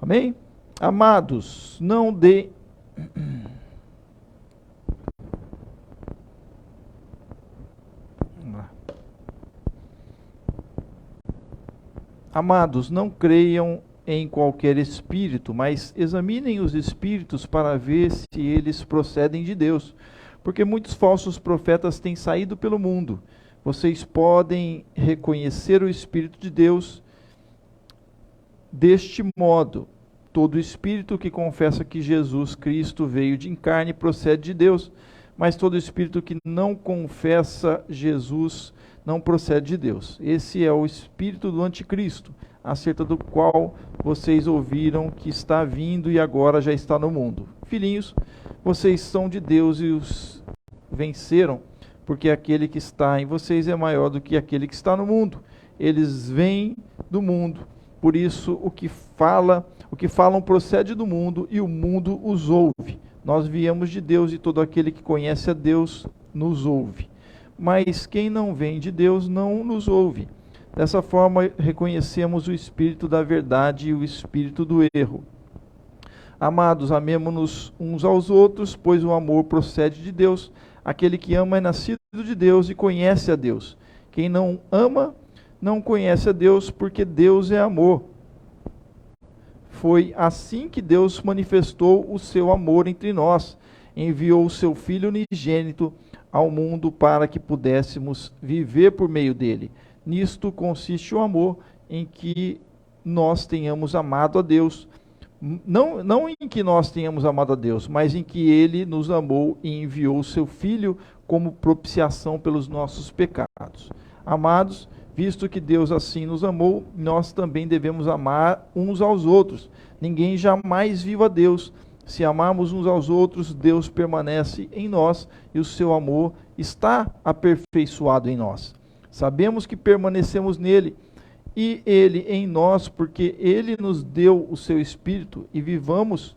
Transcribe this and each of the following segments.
Amém? Amados, não deem... Amados, não creiam em qualquer espírito, mas examinem os espíritos para ver se eles procedem de Deus, porque muitos falsos profetas têm saído pelo mundo. Vocês podem reconhecer o Espírito de Deus deste modo. Todo espírito que confessa que Jesus Cristo veio de carne procede de Deus, mas todo espírito que não confessa Jesus não procede de Deus. Esse é o espírito do anticristo, acerca do qual vocês ouviram que está vindo e agora já está no mundo. Filhinhos, vocês são de Deus e os venceram, porque aquele que está em vocês é maior do que aquele que está no mundo. Eles vêm do mundo, por isso o que falam procede do mundo e o mundo os ouve. Nós viemos de Deus e todo aquele que conhece a Deus nos ouve. Mas quem não vem de Deus não nos ouve. Dessa forma reconhecemos o espírito da verdade e o espírito do erro. Amados, amemo-nos uns aos outros, pois o amor procede de Deus. Aquele que ama é nascido de Deus e conhece a Deus. Quem não ama não conhece a Deus, porque Deus é amor. Foi assim que Deus manifestou o seu amor entre nós. Enviou o seu Filho unigênito ao mundo para que pudéssemos viver por meio dele. Nisto consiste o amor, em que nós tenhamos amado a Deus. Não em que nós tenhamos amado a Deus, mas em que ele nos amou e enviou o seu Filho como propiciação pelos nossos pecados. Amados, visto que Deus assim nos amou, nós também devemos amar uns aos outros. Ninguém jamais viu a Deus. Se amarmos uns aos outros, Deus permanece em nós e o seu amor está aperfeiçoado em nós. Sabemos que permanecemos nele e ele em nós, porque ele nos deu o seu Espírito e vimos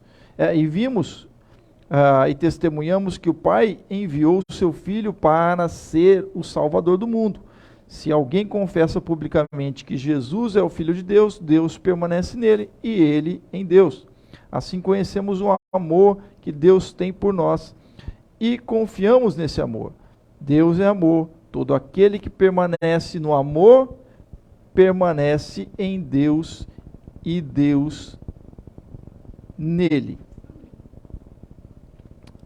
e testemunhamos que o Pai enviou o seu Filho para ser o Salvador do mundo. Se alguém confessa publicamente que Jesus é o Filho de Deus, Deus permanece nele e ele em Deus. Assim conhecemos o amor que Deus tem por nós e confiamos nesse amor. Deus é amor. Todo aquele que permanece no amor, permanece em Deus e Deus nele.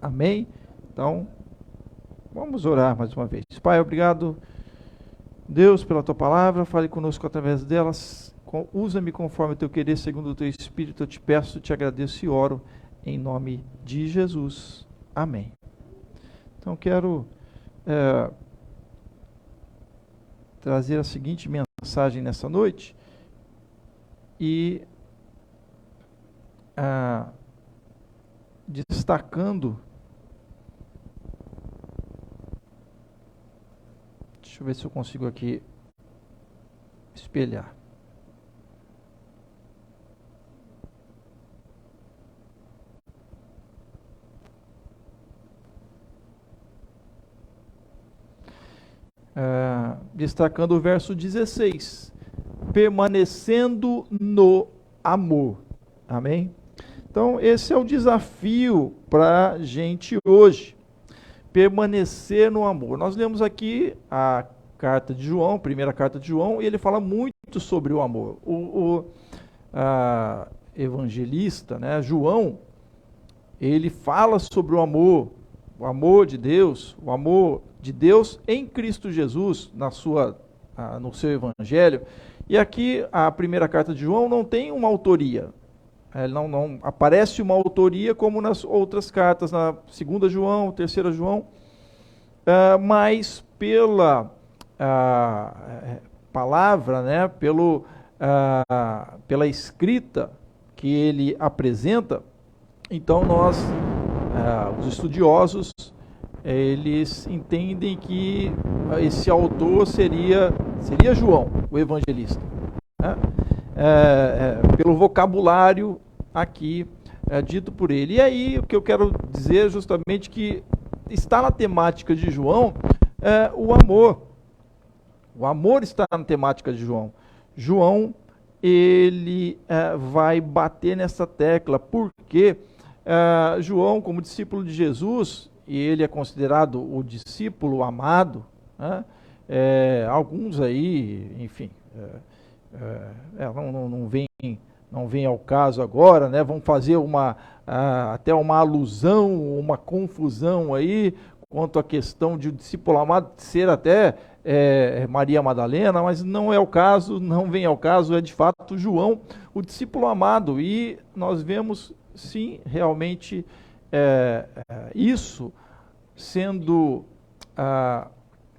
Amém? Então, vamos orar mais uma vez. Pai, obrigado, Deus, pela tua palavra. Fale conosco através delas. Usa-me conforme o teu querer, segundo o teu Espírito. Eu te peço, te agradeço e oro em nome de Jesus. Amém. Então, quero trazer a seguinte mensagem nessa noite e destacando, deixa eu ver se eu consigo aqui espelhar. Destacando o verso 16, permanecendo no amor. Amém? Então, esse é o desafio para a gente hoje, permanecer no amor. Nós lemos aqui a carta de João, primeira carta de João, e ele fala muito sobre o amor. O evangelista, né, João, ele fala sobre o amor de Deus, o amor de Deus em Cristo Jesus, no seu evangelho. E aqui a primeira carta de João não tem uma autoria. Não aparece uma autoria como nas outras cartas, na 2 João, 3 João, mas pela palavra, né, pela escrita que ele apresenta, então os estudiosos, eles entendem que esse autor seria João, o evangelista, né? Pelo vocabulário aqui dito por ele. E aí o que eu quero dizer é justamente que está na temática de João o amor. O amor está na temática de João. João ele vai bater nessa tecla, porque João, como discípulo de Jesus, e ele é considerado o discípulo amado, né? Alguns aí, enfim, não vem ao caso agora, né? Vão fazer até uma alusão, uma confusão aí quanto à questão de o discípulo amado ser até Maria Madalena, mas não é o caso, não vem ao caso, é de fato João, o discípulo amado, e nós vemos sim, realmente, isso sendo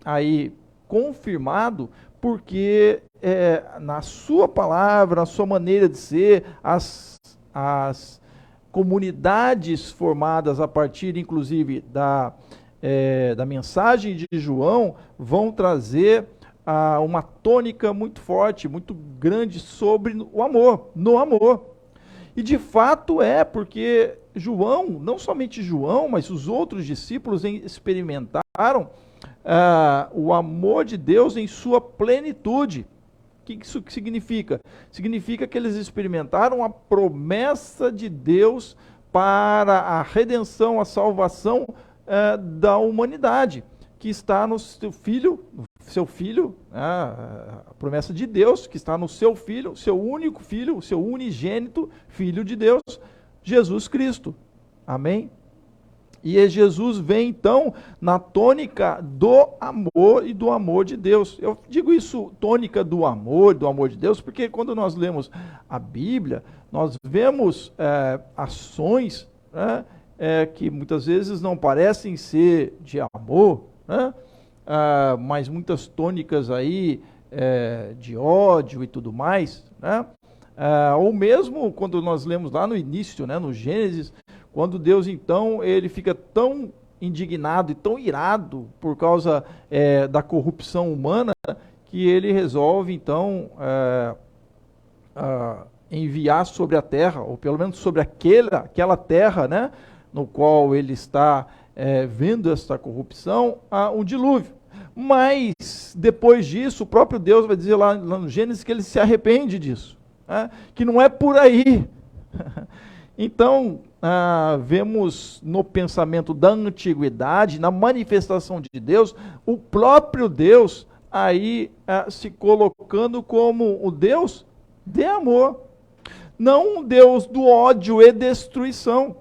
aí confirmado, porque na sua palavra, na sua maneira de ser, as comunidades formadas a partir, inclusive, da mensagem de João, vão trazer uma tônica muito forte, muito grande sobre o amor, no amor. E de fato porque João, não somente João, mas os outros discípulos experimentaram o amor de Deus em sua plenitude. O que isso significa? Significa que eles experimentaram a promessa de Deus para a redenção, a salvação da humanidade, que está no seu filho, a promessa de Deus, que está no seu filho, seu único filho, o seu unigênito filho de Deus, Jesus Cristo. Amém? E Jesus vem então na tônica do amor e do amor de Deus. Eu digo isso, tônica do amor de Deus, porque quando nós lemos a Bíblia, nós vemos ações que muitas vezes não parecem ser de amor, né? Mas muitas tônicas aí de ódio e tudo mais, né? Ou mesmo quando nós lemos lá no início, né, no Gênesis, quando Deus então ele fica tão indignado e tão irado por causa da corrupção humana, que ele resolve então enviar sobre a terra, ou pelo menos sobre aquela terra, né, no qual ele está vendo essa corrupção, um dilúvio. Mas depois disso, o próprio Deus vai dizer lá no Gênesis que ele se arrepende disso, né? Que não é por aí. Então, vemos no pensamento da antiguidade, na manifestação de Deus, o próprio Deus aí se colocando como o Deus de amor, não o Deus do ódio e destruição.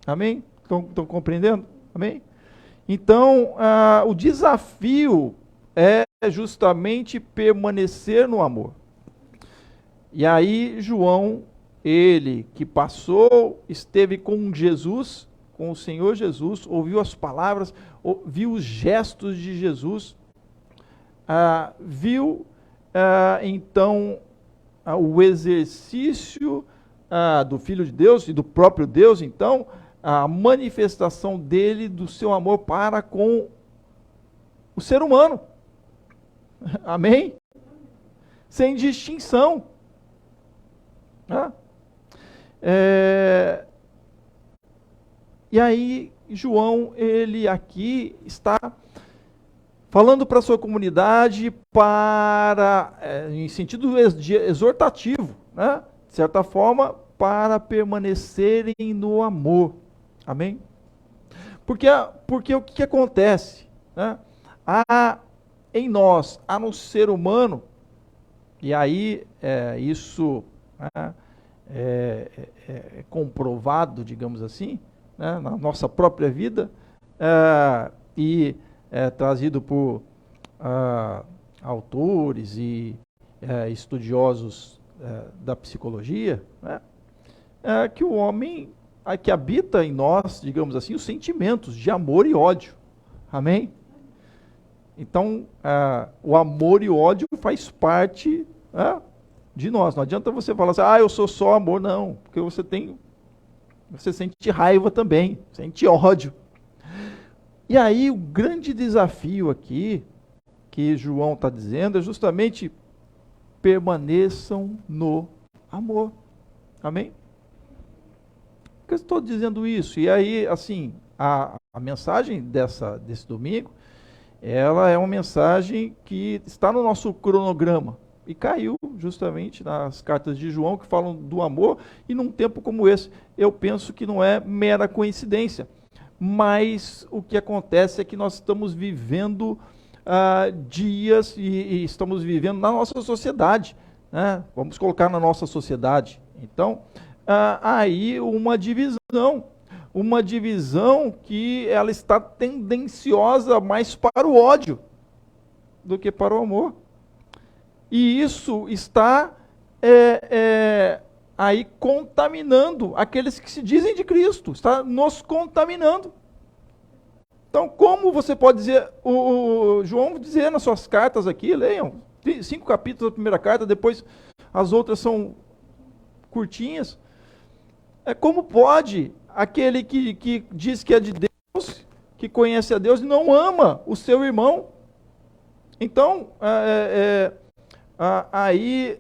Amém? Estão compreendendo? Amém? Então, o desafio é justamente permanecer no amor. E aí, João, ele que passou, esteve com Jesus, com o Senhor Jesus, ouviu as palavras, viu os gestos de Jesus, viu, então, o exercício do Filho de Deus e do próprio Deus, então, a manifestação dele, do seu amor para com o ser humano. Amém? Sem distinção. E aí, João, ele aqui está falando para a sua comunidade em sentido exortativo, né? De certa forma, para permanecerem no amor. Amém? Porque o que acontece? Né? Há em nós, há no ser humano, e aí isso é comprovado, digamos assim, né, na nossa própria vida, e trazido por autores e estudiosos da psicologia, né, que o homem, que habita em nós, digamos assim, os sentimentos de amor e ódio. Amém? Então, o amor e o ódio faz parte de nós. Não adianta você falar assim, eu sou só amor. Não, porque você sente raiva também, sente ódio. E aí, o grande desafio aqui, que João está dizendo, é justamente permaneçam no amor. Amém? Por que eu estou dizendo isso? E aí, assim, a mensagem desse domingo, ela é uma mensagem que está no nosso cronograma, E caiu justamente nas cartas de João que falam do amor, e num tempo como esse, eu penso que não é mera coincidência. Mas o que acontece é que nós estamos vivendo dias e estamos vivendo na nossa sociedade, né? Vamos colocar na nossa sociedade. Então, aí uma divisão que ela está tendenciosa mais para o ódio do que para o amor. E isso está aí contaminando aqueles que se dizem de Cristo, está nos contaminando. Então, como você pode dizer, o João dizer nas suas cartas aqui, leiam, 5 capítulos da primeira carta, depois as outras são curtinhas. Como pode aquele que diz que é de Deus, que conhece a Deus, e não ama o seu irmão? Então, aí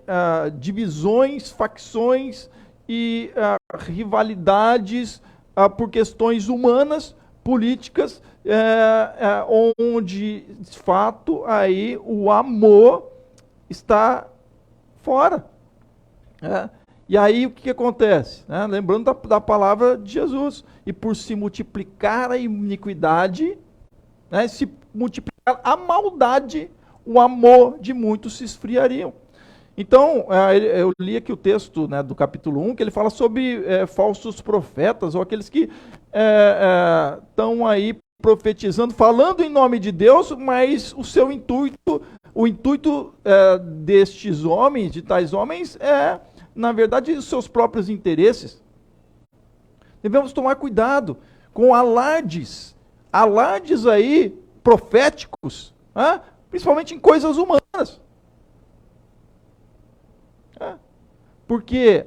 divisões, facções e rivalidades por questões humanas, políticas, onde, de fato, aí o amor está fora. E aí o que acontece? Lembrando da palavra de Jesus, e por se multiplicar a iniquidade, se multiplicar a maldade, o amor de muitos se esfriariam. Então, eu li aqui o texto, do capítulo 1, que ele fala sobre falsos profetas, ou aqueles que estão aí profetizando, falando em nome de Deus, mas o intuito destes homens, de tais homens, na verdade, os seus próprios interesses. Devemos tomar cuidado com alardes aí proféticos, principalmente em coisas humanas. Porque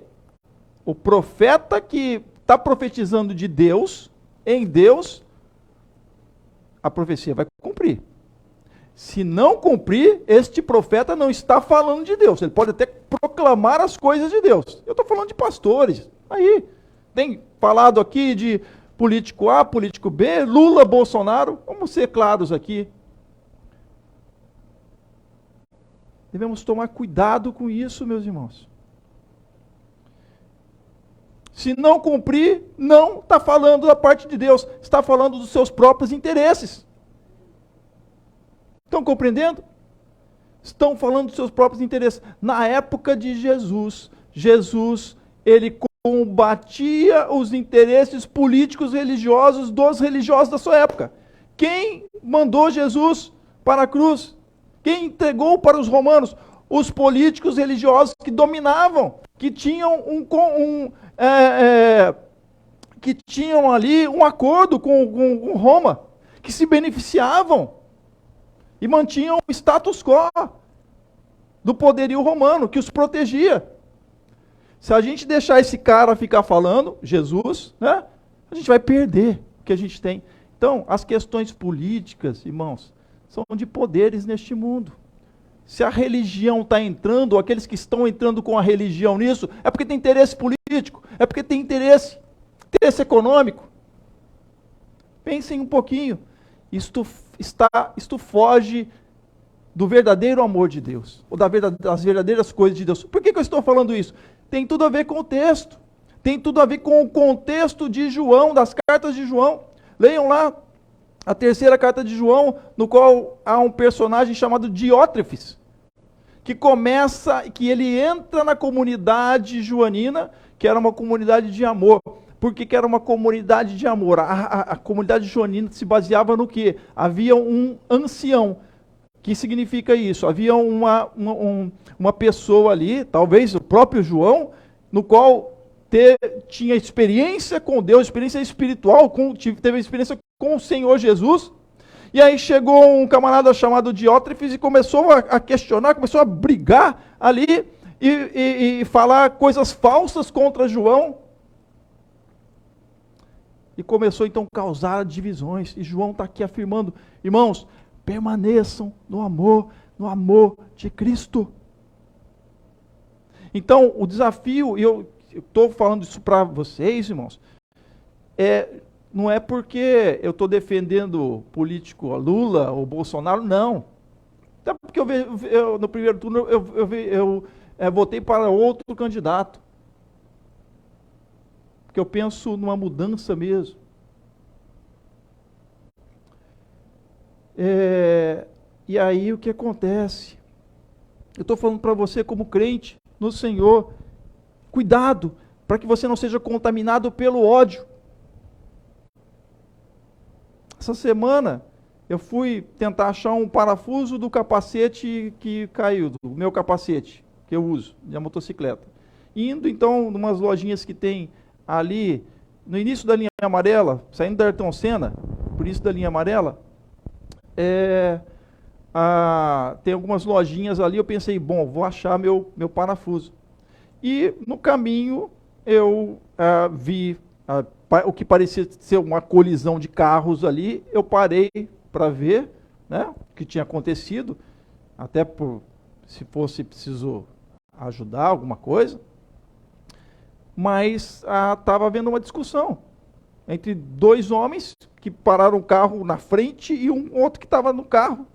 o profeta que está profetizando de Deus, em Deus, a profecia vai cumprir. Se não cumprir, este profeta não está falando de Deus. Ele pode até proclamar as coisas de Deus. Eu estou falando de pastores. Aí, tem falado aqui de político A, político B, Lula, Bolsonaro. Vamos ser claros aqui. Devemos tomar cuidado com isso, meus irmãos. Se não cumprir, não está falando da parte de Deus, está falando dos seus próprios interesses. Estão compreendendo? Estão falando dos seus próprios interesses. Na época de Jesus, ele combatia os interesses políticos religiosos dos religiosos da sua época. Quem mandou Jesus para a cruz? Quem entregou para os romanos? Os políticos religiosos que dominavam, que tinham que tinham ali um acordo com Roma, que se beneficiavam e mantinham o status quo do poderio romano, que os protegia. Se a gente deixar esse cara ficar falando, Jesus, a gente vai perder o que a gente tem. Então, as questões políticas, irmãos, são de poderes neste mundo. Se a religião está entrando, aqueles que estão entrando com a religião nisso, é porque tem interesse político, é porque tem interesse econômico. Pensem um pouquinho. Isto foge do verdadeiro amor de Deus, ou das verdadeiras coisas de Deus. Por que eu estou falando isso? Tem tudo a ver com o texto, tem tudo a ver com o contexto de João, das cartas de João. Leiam lá a terceira carta de João, no qual há um personagem chamado Diótrefes, que ele entra na comunidade joanina, que era uma comunidade de amor. Por que era uma comunidade de amor? A comunidade joanina se baseava no quê? Havia um ancião. Que significa isso? Havia uma pessoa ali, talvez o próprio João, no qual tinha experiência com Deus, experiência espiritual, teve experiência com o Senhor Jesus. E aí chegou um camarada chamado Diótrefes e começou a questionar, começou a brigar ali e falar coisas falsas contra João. E começou então a causar divisões. E João está aqui afirmando, irmãos, permaneçam no amor de Cristo. Então, o desafio, e eu estou falando isso para vocês, irmãos, não é porque eu estou defendendo político Lula ou Bolsonaro, não. Até porque no primeiro turno eu votei para outro candidato. Porque eu penso numa mudança mesmo. E aí o que acontece? Eu estou falando para você como crente no Senhor, cuidado, para que você não seja contaminado pelo ódio. Essa semana eu fui tentar achar um parafuso do capacete que caiu, do meu capacete, que eu uso, de motocicleta. Indo então em umas lojinhas que tem ali, no início da linha amarela, saindo da Ayrton Senna, por isso da linha amarela, tem algumas lojinhas ali, eu pensei, bom, vou achar meu parafuso. E no caminho eu vi o que parecia ser uma colisão de carros ali, eu parei para ver, né, o que tinha acontecido, até se fosse preciso ajudar alguma coisa, mas estava havendo uma discussão entre dois homens que pararam o carro na frente e um outro que estava no carro,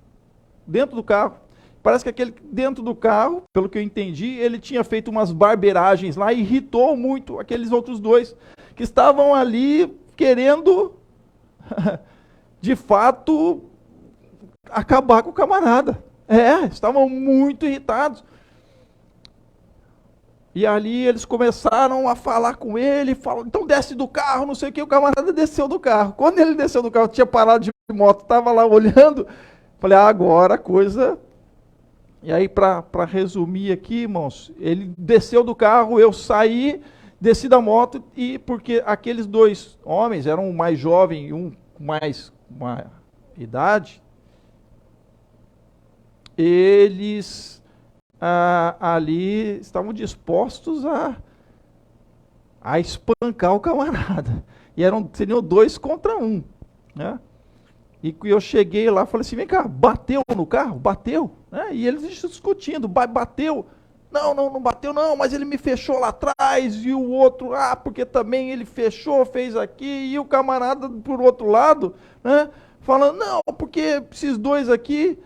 dentro do carro. Parece que aquele dentro do carro, pelo que eu entendi, ele tinha feito umas barbeiragens lá e irritou muito aqueles outros dois que estavam ali querendo, de fato, acabar com o camarada. Estavam muito irritados. E ali eles começaram a falar com ele, então desce do carro, não sei o que, o camarada desceu do carro. Quando ele desceu do carro, tinha parado de moto, estava lá olhando, falei, agora a coisa... E aí, para resumir aqui, irmãos, ele desceu do carro, eu saí, desci da moto, e porque aqueles dois homens, eram um mais jovem e um com mais uma idade, eles ali estavam dispostos a espancar o camarada. E seriam 2 contra 1, né? E eu cheguei lá e falei assim, vem cá, bateu no carro? Bateu? Né? E eles discutindo, bateu? Não bateu não, mas ele me fechou lá atrás, e o outro, porque também ele fechou, fez aqui, e o camarada por outro lado, né, falando, não, porque esses dois aqui...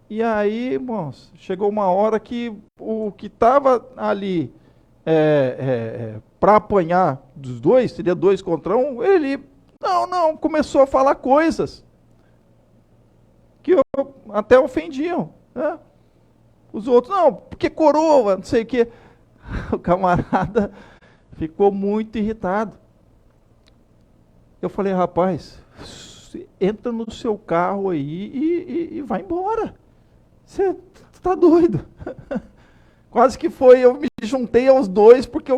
E aí, irmãos, chegou uma hora que o que estava ali para apanhar dos dois, seria 2 contra 1, ele... Não, começou a falar coisas que até ofendiam, né? Os outros, não, porque coroa, não sei o quê. O camarada ficou muito irritado. Eu falei, rapaz, entra no seu carro aí e vai embora. Você está doido. Quase que foi, eu me juntei aos dois, porque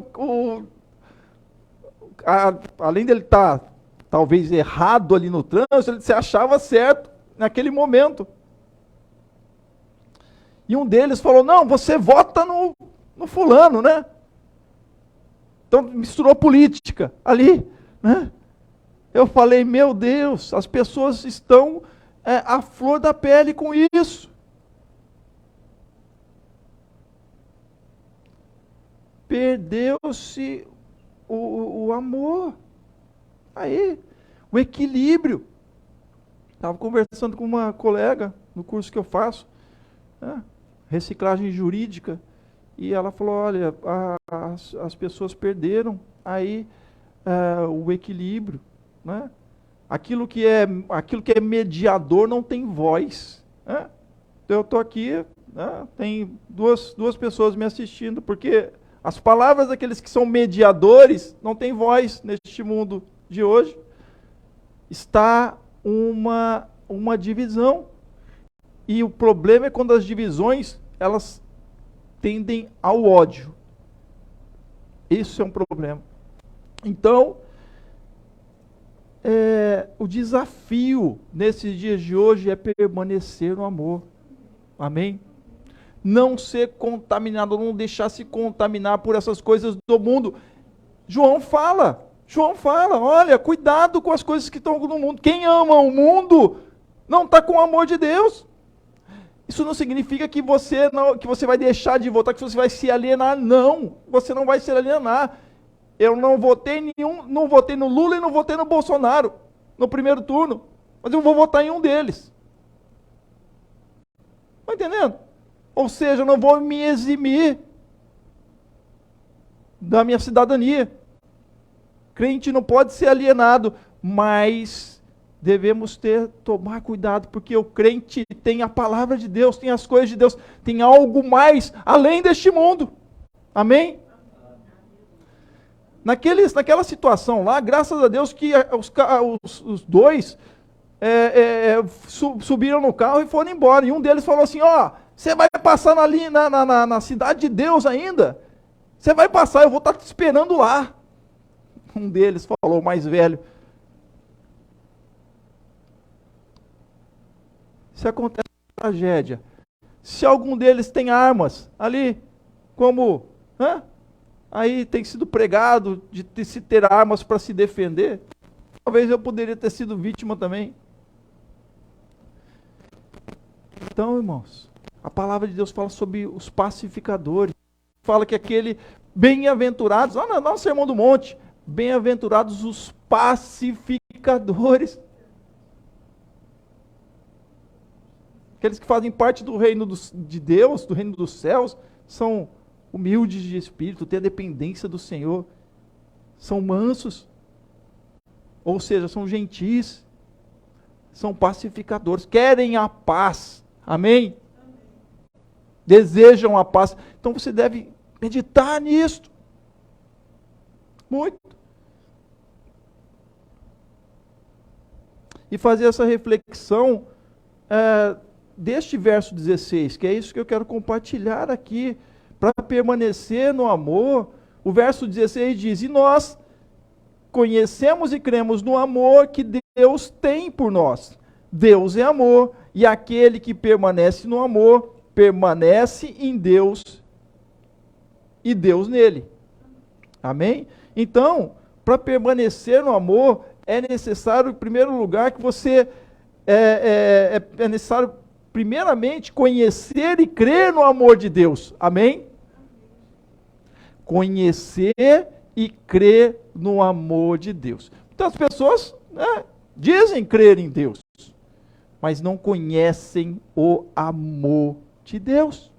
além dele estar... talvez errado ali no trânsito, ele se achava certo naquele momento. E um deles falou, não, você vota no fulano, né? Então misturou política ali, né? Eu falei, meu Deus, as pessoas estão à flor da pele com isso. Perdeu-se o amor. Aí, o equilíbrio. Estava conversando com uma colega no curso que eu faço, né, reciclagem jurídica, e ela falou, olha, as pessoas perderam aí o equilíbrio, né? Aquilo que é mediador não tem voz, né? Então eu estou aqui, né, tem duas pessoas me assistindo, porque as palavras daqueles que são mediadores não têm voz neste mundo de hoje. Está uma divisão. E o problema é quando as divisões, elas tendem ao ódio. Isso é um problema. Então, o desafio nesses dias de hoje é permanecer no amor. Amém? Não ser contaminado, não deixar se contaminar por essas coisas do mundo. João fala, olha, cuidado com as coisas que estão no mundo. Quem ama o mundo não está com o amor de Deus. Isso não significa que você vai deixar de votar, que você vai se alienar. Não, você não vai se alienar. Eu não votei no Lula e não votei no Bolsonaro no primeiro turno, mas eu vou votar em um deles. Está entendendo? Ou seja, eu não vou me eximir da minha cidadania. Crente não pode ser alienado, mas devemos tomar cuidado, porque o crente tem a palavra de Deus, tem as coisas de Deus, tem algo mais além deste mundo. Amém? Naquela situação lá, graças a Deus que os dois subiram no carro e foram embora. E um deles falou assim, você vai passar ali na cidade de Deus ainda? Você vai passar, eu vou estar te esperando lá. Um deles falou, o mais velho. Se acontece uma tragédia, se algum deles tem armas ali, como, aí tem sido pregado de se ter armas para se defender, talvez eu poderia ter sido vítima também. Então, irmãos, a palavra de Deus fala sobre os pacificadores. Fala que bem-aventurados, lá no Sermão do Monte, bem-aventurados os pacificadores. Aqueles que fazem parte do reino de Deus, do reino dos céus, são humildes de espírito, têm a dependência do Senhor, são mansos, ou seja, são gentis, são pacificadores, querem a paz, amém? Desejam a paz. Então você deve meditar nisto, muito, e fazer essa reflexão deste verso 16, que é isso que eu quero compartilhar aqui, para permanecer no amor. O verso 16 diz, e nós conhecemos e cremos no amor que Deus tem por nós. Deus é amor, e aquele que permanece no amor, permanece em Deus, e Deus nele. Amém? Então, para permanecer no amor, é necessário, em primeiro lugar, que você é necessário, primeiramente, conhecer e crer no amor de Deus. Amém? Conhecer e crer no amor de Deus. Então as pessoas dizem crer em Deus, mas não conhecem o amor de Deus.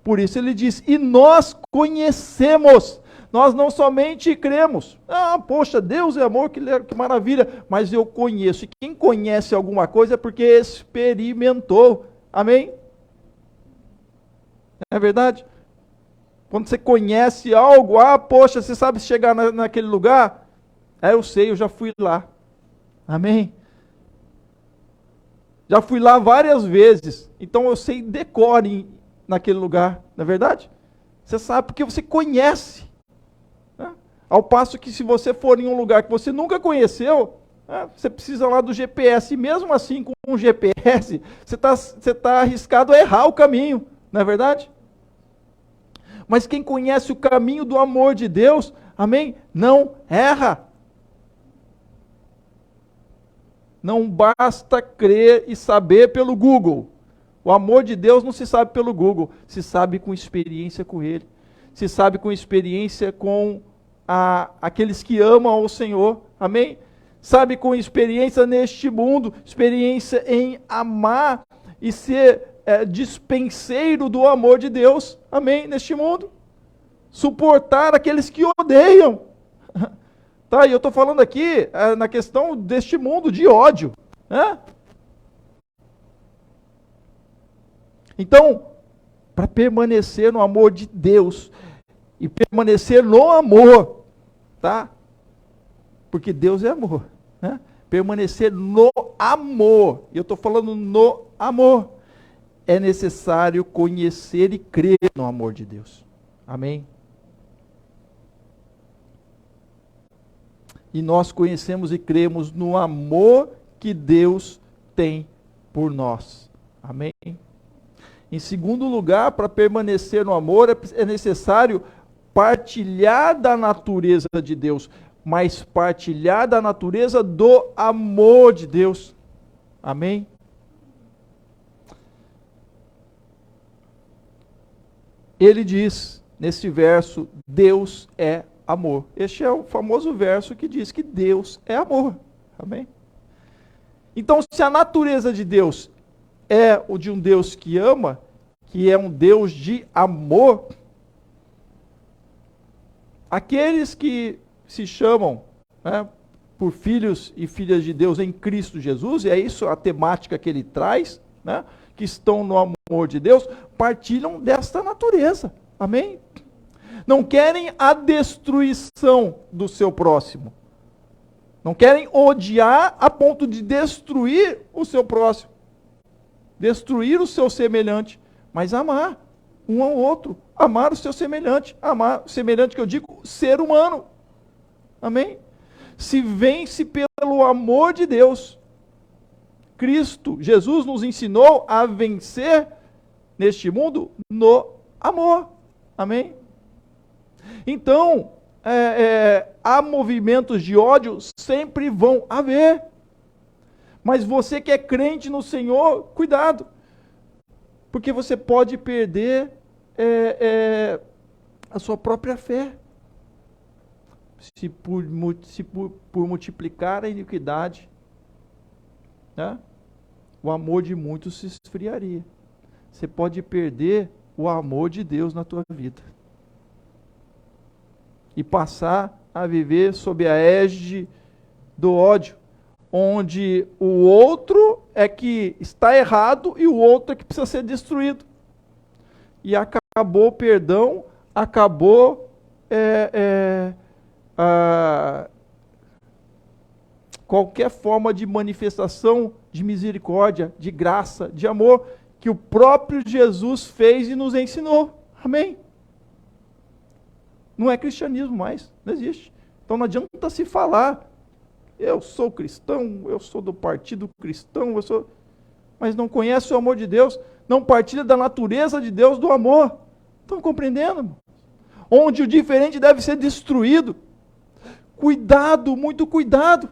Por isso ele diz, e nós conhecemos. Nós não somente cremos. Poxa, Deus é amor, que maravilha. Mas eu conheço. E quem conhece alguma coisa é porque experimentou. Amém? Não é verdade? Quando você conhece algo, poxa, você sabe chegar naquele lugar? Eu sei, eu já fui lá. Amém? Já fui lá várias vezes. Então eu sei decore naquele lugar. Não é verdade? Você sabe porque você conhece. Ao passo que se você for em um lugar que você nunca conheceu, você precisa lá do GPS, e mesmo assim com um GPS, você tá arriscado a errar o caminho, não é verdade? Mas quem conhece o caminho do amor de Deus, amém? Não erra. Não basta crer e saber pelo Google. O amor de Deus não se sabe pelo Google, se sabe com experiência com Ele. Se sabe com experiência com aqueles que amam o Senhor, amém? Sabe com experiência neste mundo, experiência em amar e ser dispenseiro do amor de Deus, amém? Neste mundo, suportar aqueles que odeiam, tá? E eu estou falando aqui na questão deste mundo de ódio, né? Então, para permanecer no amor de Deus, e permanecer no amor, tá? Porque Deus é amor, né? Permanecer no amor, e eu estou falando no amor, é necessário conhecer e crer no amor de Deus. Amém? E nós conhecemos e cremos no amor que Deus tem por nós. Amém? Em segundo lugar, para permanecer no amor, é necessário partilhar da natureza de Deus, mas partilhar da natureza do amor de Deus. Amém? Ele diz, nesse verso, Deus é amor. Este é o famoso verso que diz que Deus é amor. Amém? Então, se a natureza de Deus é o de um Deus que ama, que é um Deus de amor, aqueles que se chamam, né, por filhos e filhas de Deus em Cristo Jesus, e é isso a temática que ele traz, né, que estão no amor de Deus, partilham desta natureza. Amém? Não querem a destruição do seu próximo. Não querem odiar a ponto de destruir o seu próximo. Destruir o seu semelhante, mas amar um ao outro. Amar o seu semelhante. Amar o semelhante que eu digo, ser humano. Amém? Se vence pelo amor de Deus. Cristo, Jesus nos ensinou a vencer neste mundo no amor. Amém? Então, há movimentos de ódio, sempre vão haver. Mas você que é crente no Senhor, cuidado. Porque você pode perder a sua própria fé. Se por multiplicar a iniquidade, né, o amor de muitos se esfriaria. Você pode perder o amor de Deus na tua vida. E passar a viver sob a égide do ódio, onde o outro é que está errado e o outro é que precisa ser destruído. E acabou o perdão, acabou qualquer forma de manifestação de misericórdia, de graça, de amor, que o próprio Jesus fez e nos ensinou. Amém? Não é cristianismo mais, não existe. Então não adianta se falar, eu sou cristão, eu sou do partido cristão, mas não conhece o amor de Deus, não partilha da natureza de Deus, do amor. Estão compreendendo? Onde o diferente deve ser destruído. Cuidado, muito cuidado.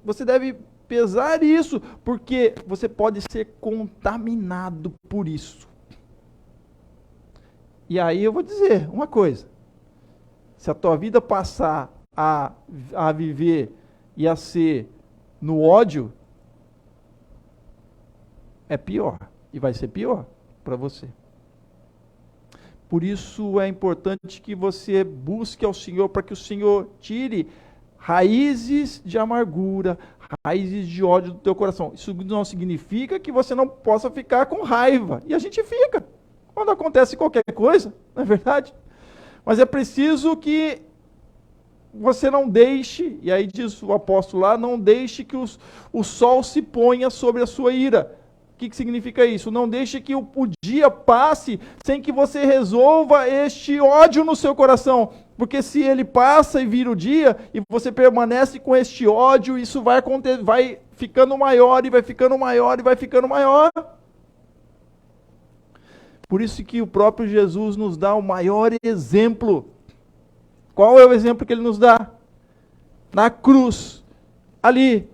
Você deve pesar isso, porque você pode ser contaminado por isso. E aí eu vou dizer uma coisa, se a tua vida passar a viver e a ser no ódio, é pior, e vai ser pior para você. Por isso é importante que você busque ao Senhor, para que o Senhor tire raízes de amargura, raízes de ódio do teu coração. Isso não significa que você não possa ficar com raiva, e a gente fica quando acontece qualquer coisa, não é verdade? Mas é preciso que você não deixe, e aí diz o apóstolo lá, não deixe que o sol se ponha sobre a sua ira. O que significa isso? Não deixe que o dia passe sem que você resolva este ódio no seu coração. Porque se ele passa e vira o dia, e você permanece com este ódio, isso vai ficando maior, e vai ficando maior, e vai ficando maior. Por isso que o próprio Jesus nos dá o maior exemplo. Qual é o exemplo que ele nos dá? Na cruz, ali,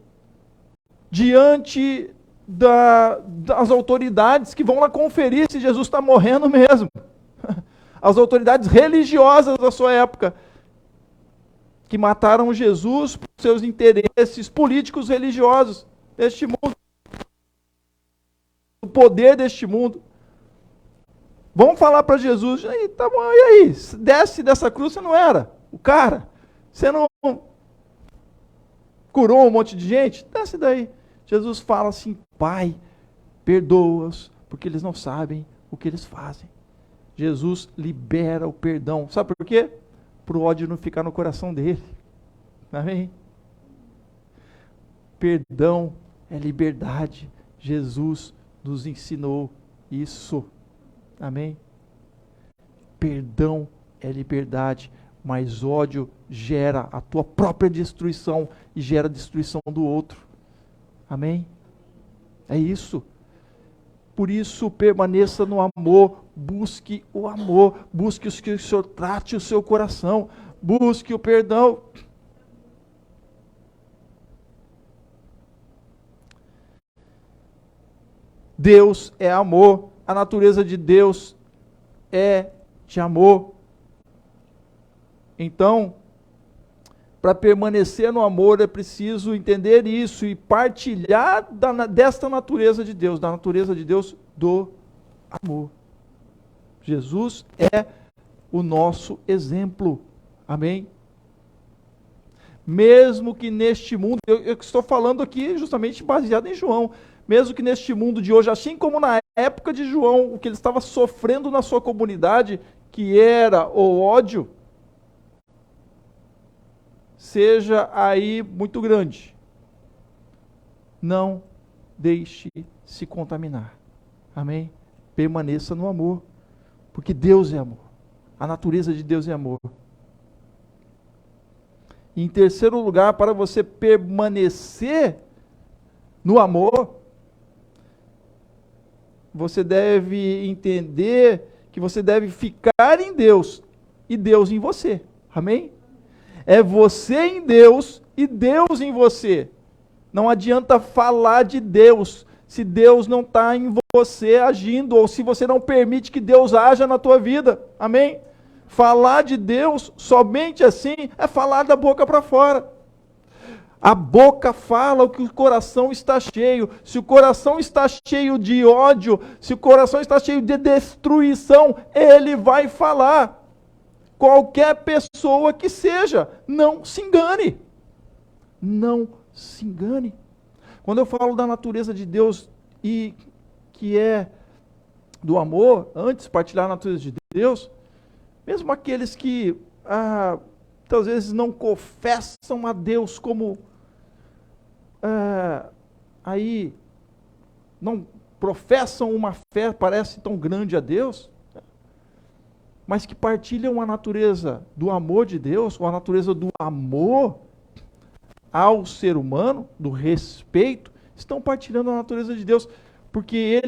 diante das autoridades que vão lá conferir se Jesus está morrendo mesmo. As autoridades religiosas da sua época, que mataram Jesus por seus interesses políticos religiosos deste mundo, o poder deste mundo. Vamos falar para Jesus, tá bom, e aí? Desce dessa cruz, você não era o cara? Você não curou um monte de gente? Desce daí. Jesus fala assim, Pai, perdoa-os, porque eles não sabem o que eles fazem. Jesus libera o perdão. Sabe por quê? Para o ódio não ficar no coração dele. Amém? Perdão é liberdade. Jesus nos ensinou isso. Amém? Perdão é liberdade, mas ódio gera a tua própria destruição e gera a destruição do outro. Amém? É isso. Por isso, permaneça no amor, busque o amor, busque que o Senhor trate o seu coração, busque o perdão. Deus é amor, a natureza de Deus é de amor. Então, Para permanecer no amor é preciso entender isso e partilhar desta natureza de Deus, da natureza de Deus do amor. Jesus é o nosso exemplo. Amém? Mesmo que neste mundo, eu estou falando aqui justamente baseado em João, mesmo que neste mundo de hoje, assim como na época de João, o que ele estava sofrendo na sua comunidade, que era o ódio, seja aí muito grande. Não deixe se contaminar. Amém? Permaneça no amor, porque Deus é amor. A natureza de Deus é amor. Em terceiro lugar, para você permanecer no amor, você deve entender que você deve ficar em Deus e Deus em você. Amém? É você em Deus e Deus em você. Não adianta falar de Deus se Deus não está em você agindo, ou se você não permite que Deus haja na tua vida. Amém? Falar de Deus somente assim é falar da boca para fora. A boca fala o que o coração está cheio. Se o coração está cheio de ódio, se o coração está cheio de destruição, ele vai falar. Qualquer pessoa que seja, não se engane. Não se engane. Quando eu falo da natureza de Deus e que é do amor, antes partilhar a natureza de Deus, mesmo aqueles que às vezes não confessam a Deus como aí não professam uma fé, parece tão grande a Deus, mas que partilham a natureza do amor de Deus, ou a natureza do amor ao ser humano, do respeito, estão partilhando a natureza de Deus, porque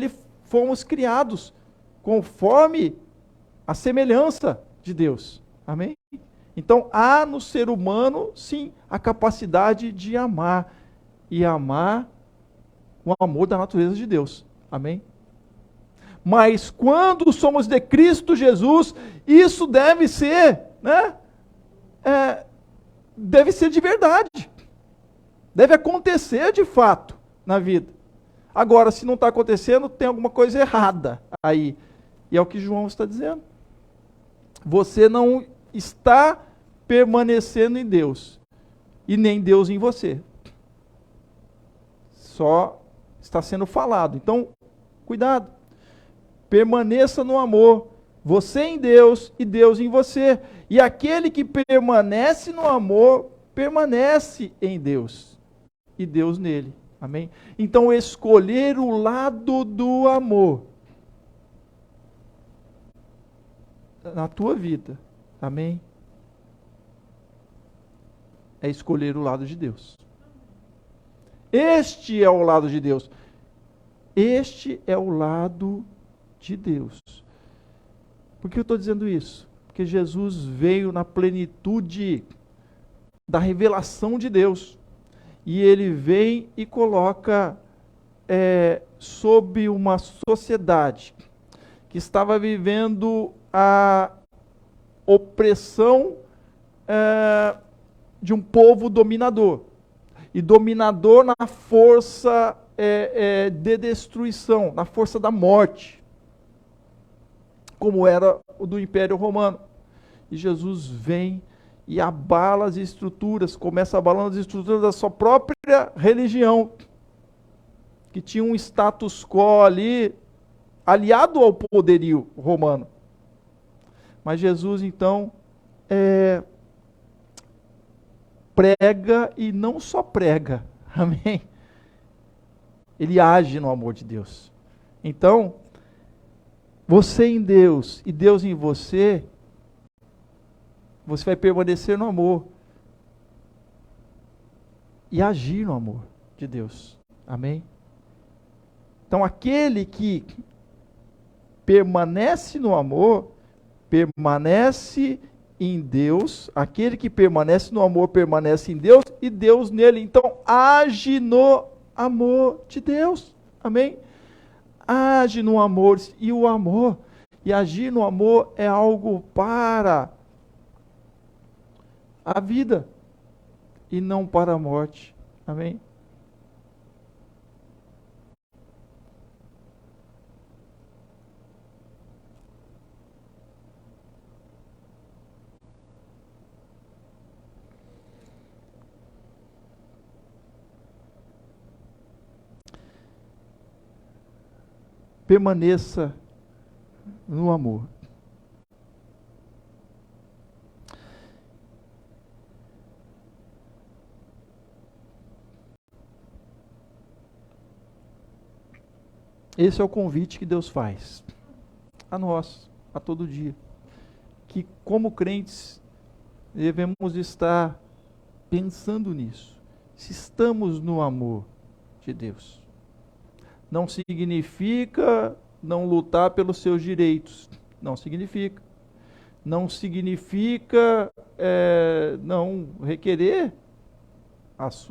fomos criados conforme a semelhança de Deus. Amém? Então há no ser humano, sim, a capacidade de amar, e amar o amor da natureza de Deus. Amém? Mas quando somos de Cristo Jesus, isso deve ser, deve ser de verdade. Deve acontecer de fato na vida. Agora, se não está acontecendo, tem alguma coisa errada aí. E é o que João está dizendo. Você não está permanecendo em Deus, e nem Deus em você. Só está sendo falado. Então, cuidado. Permaneça no amor. Você em Deus e Deus em você. E aquele que permanece no amor, permanece em Deus. E Deus nele. Amém? Então, escolher o lado do amor na tua vida. Amém? É escolher o lado de Deus. Este é o lado de Deus. Este é o lado de Deus. Por que eu estou dizendo isso? Porque Jesus veio na plenitude da revelação de Deus. E ele vem e coloca sob uma sociedade que estava vivendo a opressão de um povo dominador. E dominador na força de destruição, na força da morte, como era o do Império Romano. E Jesus vem e abala as estruturas, começa abalando as estruturas da sua própria religião, que tinha um status quo ali, aliado ao poderio romano. Mas Jesus, então, prega, e não só prega, amém? Ele age no amor de Deus. Então, você em Deus e Deus em você, você vai permanecer no amor e agir no amor de Deus. Amém? Então, aquele que permanece no amor, permanece em Deus. Aquele que permanece no amor, permanece em Deus e Deus nele. Então, age no amor de Deus. Amém? Age no amor. E o amor, e agir no amor é algo para a vida. e não para a morte. Amém? Permaneça no amor. Esse é o convite que Deus faz a nós, a todo dia. Que como crentes devemos estar pensando nisso. Se estamos no amor de Deus. Não significa não lutar pelos seus direitos. Não significa. Não significa não requerer as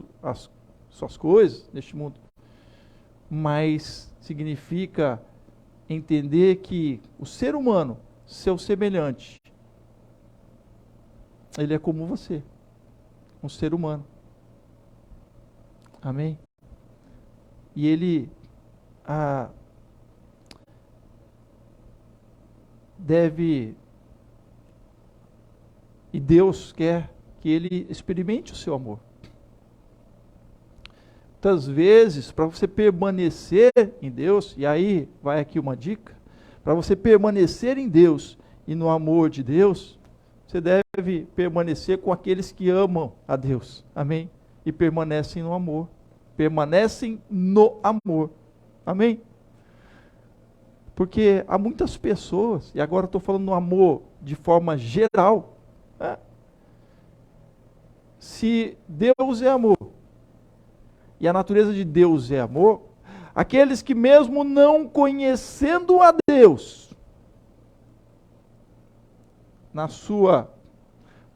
suas coisas neste mundo. Mas significa entender que o ser humano, seu semelhante, ele é como você, um ser humano. Amém? E ele deve, e Deus quer que ele experimente o seu amor. Muitas vezes, para você permanecer em Deus, e aí vai aqui uma dica, para você permanecer em Deus e no amor de Deus, você deve permanecer com aqueles que amam a Deus, amém? E permanecem no amor, permanecem no amor, amém? Porque há muitas pessoas, e agora estou falando no amor de forma geral, né? Se Deus é amor, e a natureza de Deus é amor, aqueles que mesmo não conhecendo a Deus, na sua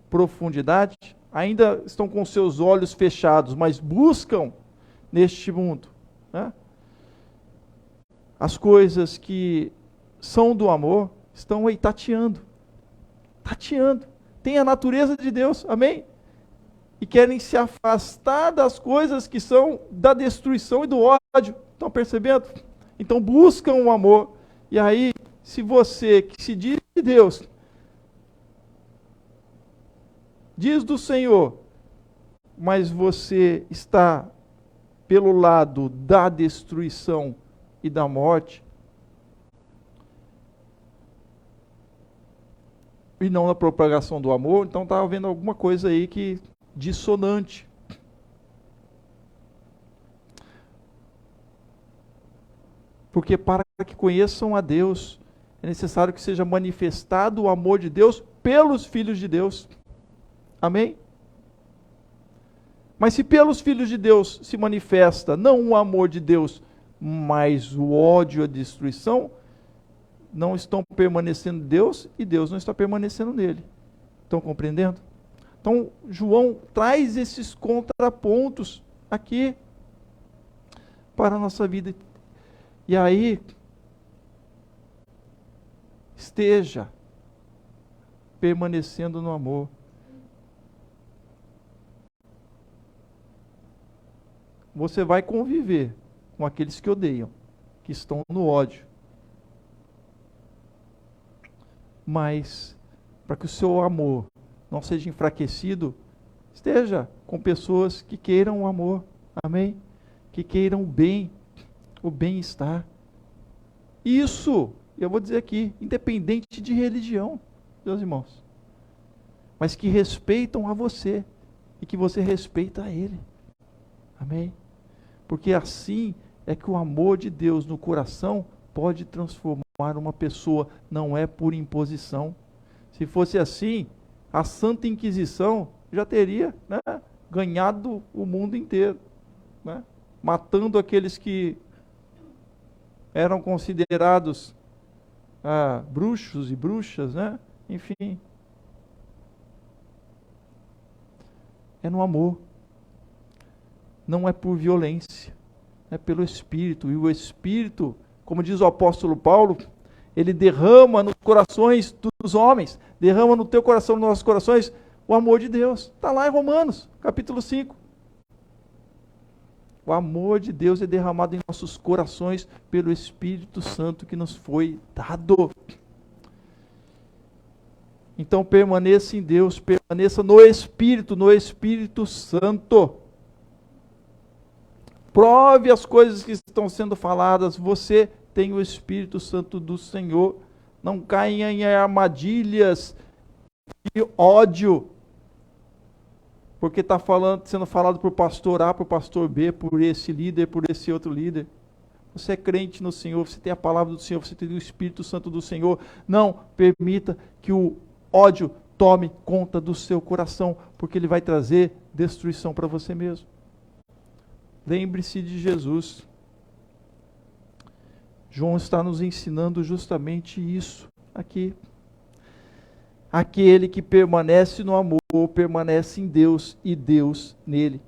profundidade, ainda estão com seus olhos fechados, mas buscam neste mundo, né? As coisas que são do amor, estão aí tateando, tem a natureza de Deus, amém? E querem se afastar das coisas que são da destruição e do ódio. Estão percebendo? Então buscam o amor. E aí, se você que se diz de Deus, diz do Senhor, mas você está pelo lado da destruição e da morte, e não na propagação do amor, então está havendo alguma coisa aí que dissonante. Porque para que conheçam a Deus, é necessário que seja manifestado o amor de Deus pelos filhos de Deus. Amém? Mas se pelos filhos de Deus se manifesta não o amor de Deus, mas o ódio e a destruição, não estão permanecendo em Deus e Deus não está permanecendo nele. Estão compreendendo? Então, João traz esses contrapontos aqui para a nossa vida. E aí, esteja permanecendo no amor. Você vai conviver com aqueles que odeiam, que estão no ódio. Mas, para que o seu amor não seja enfraquecido, esteja com pessoas que queiram o amor, amém? Que queiram o bem, o bem-estar. Isso, eu vou dizer aqui, independente de religião, meus irmãos, mas que respeitam a você e que você respeita a ele, amém? Porque assim é que o amor de Deus no coração pode transformar uma pessoa, não é por imposição. Se fosse assim, a Santa Inquisição já teria, né, ganhado o mundo inteiro, né, matando aqueles que eram considerados bruxos e bruxas, né? Enfim. É no amor. Não é por violência. É pelo Espírito. E o Espírito, como diz o apóstolo Paulo, ele derrama nos corações dos homens, derrama no teu coração, nos nossos corações, O amor de Deus. Está lá em Romanos, capítulo 5. O amor de Deus é derramado em nossos corações pelo Espírito Santo que nos foi dado. Então permaneça em Deus, permaneça no Espírito Santo. Prove as coisas que estão sendo faladas. Você tem o Espírito Santo do Senhor. Não caia em armadilhas de ódio. Porque está sendo falado por pastor A, por pastor B, por esse líder, por esse outro líder. Você é crente no Senhor, você tem a palavra do Senhor, você tem o Espírito Santo do Senhor. Não permita que o ódio tome conta do seu coração, porque ele vai trazer destruição para você mesmo. Lembre-se de Jesus. João está nos ensinando justamente isso aqui. Aquele que permanece no amor, permanece em Deus e Deus nele.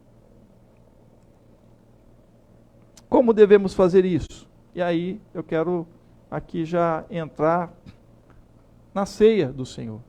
Como devemos fazer isso? E aí eu quero aqui já entrar na ceia do Senhor.